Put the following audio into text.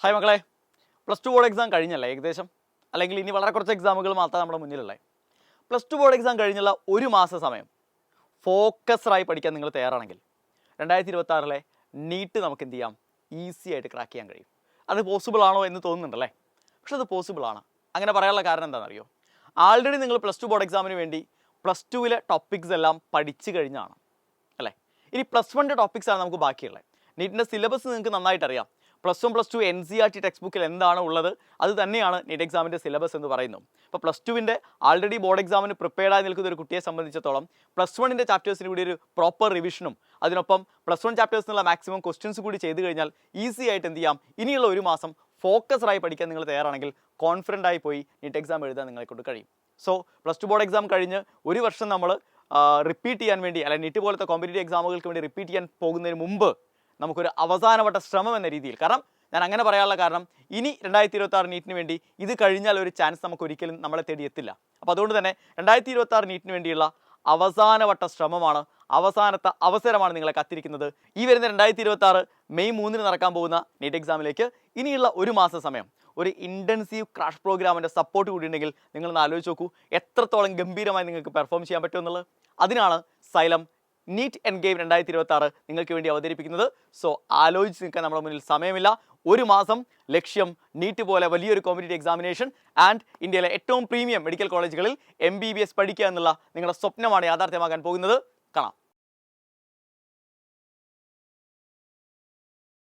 Hi മക്കളെ, +2 board exam കഴിഞ്ഞല്ലേ ഏകദേശം? അല്ലെങ്കിൽ ഇനി വളരെ കുറച്ച് എക്സാമുകൾ മാത്രമേ നമ്മുടെ മുന്നിലുള്ളത്. +2 ബോർഡ് എക്സാം കഴിഞ്ഞുള്ള ഒരു മാസ സമയം ഫോക്കസ്ഡായി പഠിക്കാൻ നിങ്ങൾ തയ്യാറാണെങ്കിൽ 2026 നീറ്റ് നമുക്ക് എന്ത് ചെയ്യാം, ഈസി ആയിട്ട് ക്രാക്ക് ചെയ്യാൻ കഴിയും. അത് പോസിബിൾ ആണോ എന്ന് തോന്നുന്നുണ്ടല്ലേ? പക്ഷെ അത് പോസിബിൾ ആണ്. അങ്ങനെ പറയാനുള്ള കാരണം എന്താണെന്നറിയോ? ആൾറെഡി നിങ്ങൾ +2 ബോർഡ് എക്സാമിന് വേണ്ടി +2 ടോപ്പിക്സ് എല്ലാം പഠിച്ചു കഴിഞ്ഞാണ് അല്ലേ? ഇനി +1 ടോപ്പിക്സാണ് നമുക്ക് ബാക്കിയുള്ളത്. നീറ്റിൻ്റെ സിലബസ് നിങ്ങൾക്ക് നന്നായിട്ട് അറിയാം. +1 +2 NCERT ടെക്സ്റ്റ് ബുക്കിൽ എന്താണ് ഉള്ളത് അത് തന്നെയാണ് നീറ്റ് എക്സാമിൻ്റെ സിലബസ് എന്ന് പറയുന്നത്. ഇപ്പോൾ +2വിൻ്റെ ആൾറെഡി ബോർഡ് എക്സാമിന് പ്രിപ്പയർഡായി നിൽക്കുന്ന ഒരു കുട്ടിയെ സംബന്ധിച്ചിടത്തോളം +1ൻ്റെ ചാപ്റ്റേഴ്സിന് കൂടി ഒരു പ്രോപ്പർ റിവിഷനും അതിനൊപ്പം +1 ചാപ്റ്റേഴ്സിനുള്ള മാക്സിമം ക്വസ്റ്റ്യൻസ് കൂടി ചെയ്ത് കഴിഞ്ഞാൽ ഈസി ആയിട്ട് എന്ത് ചെയ്യാം, ഇനിയുള്ള ഒരു മാസം ഫോക്കസ്ഡായി പഠിക്കാൻ നിങ്ങൾ തയ്യാറാണെങ്കിൽ കോൺഫിഡൻ്റ് ആയി പോയി നീറ്റ് എക്സാം എഴുതാൻ നിങ്ങളെ കൊണ്ട് കഴിയും. സോ +2 ബോർഡ് എക്സാം കഴിഞ്ഞ് ഒരു വർഷം നമ്മൾ റിപ്പീറ്റ് ചെയ്യാൻ വേണ്ടി അല്ലെങ്കിൽ നീറ്റ് പോലത്തെ കോമ്പറ്റേറ്റീവ് എക്സാമുകൾക്ക് വേണ്ടി റിപ്പീറ്റ് ചെയ്യാൻ പോകുന്നതിന് മുമ്പ് നമുക്കൊരു അവസാനവട്ട ശ്രമം എന്ന രീതിയിൽ, കാരണം ഞാൻ അങ്ങനെ പറയാനുള്ള കാരണം ഇനി 2026 നീറ്റിന് വേണ്ടി ഇത് കഴിഞ്ഞാൽ ഒരു ചാൻസ് നമുക്ക് ഒരിക്കലും നമ്മളെ തേടി എത്തില്ല. അപ്പോൾ അതുകൊണ്ട് തന്നെ 2026 നീറ്റിന് വേണ്ടിയുള്ള അവസാനവട്ട ശ്രമമാണ്, അവസാനത്തെ അവസരമാണ് നിങ്ങളെ കാത്തിരിക്കുന്നത്. ഈ വരുന്ന 2026 മെയ് 3 നടക്കാൻ പോകുന്ന നീറ്റ് എക്സാമിലേക്ക് ഇനിയുള്ള ഒരു മാസ സമയം ഒരു ഇൻറ്റൻസീവ് ക്രാഷ് പ്രോഗ്രാമിൻ്റെ സപ്പോർട്ട് കൂടി ഉണ്ടെങ്കിൽ നിങ്ങളൊന്ന് ആലോചിച്ച് നോക്കൂ എത്രത്തോളം ഗംഭീരമായി നിങ്ങൾക്ക് പെർഫോം ചെയ്യാൻ പറ്റുമെന്നുള്ളത്. അതിനാണ് സൈലം നീറ്റ് എൻഡ് ഗെയിം 2026 നിങ്ങൾക്ക് വേണ്ടി അവതരിപ്പിക്കുന്നത്. സോ ആലോചിച്ച് നിൽക്കാൻ നമ്മുടെ മുന്നിൽ സമയമില്ല. ഒരു മാസം ലക്ഷ്യം നീറ്റ് പോലെ വലിയൊരു കോമ്പറ്റേറ്റീവ് എക്സാമിനേഷൻ ആൻഡ് ഇന്ത്യയിലെ ഏറ്റവും പ്രീമിയം മെഡിക്കൽ കോളേജുകളിൽ MBBS പഠിക്കുക എന്നുള്ള നിങ്ങളുടെ സ്വപ്നമാണ് യാഥാർത്ഥ്യമാകാൻ പോകുന്നത്.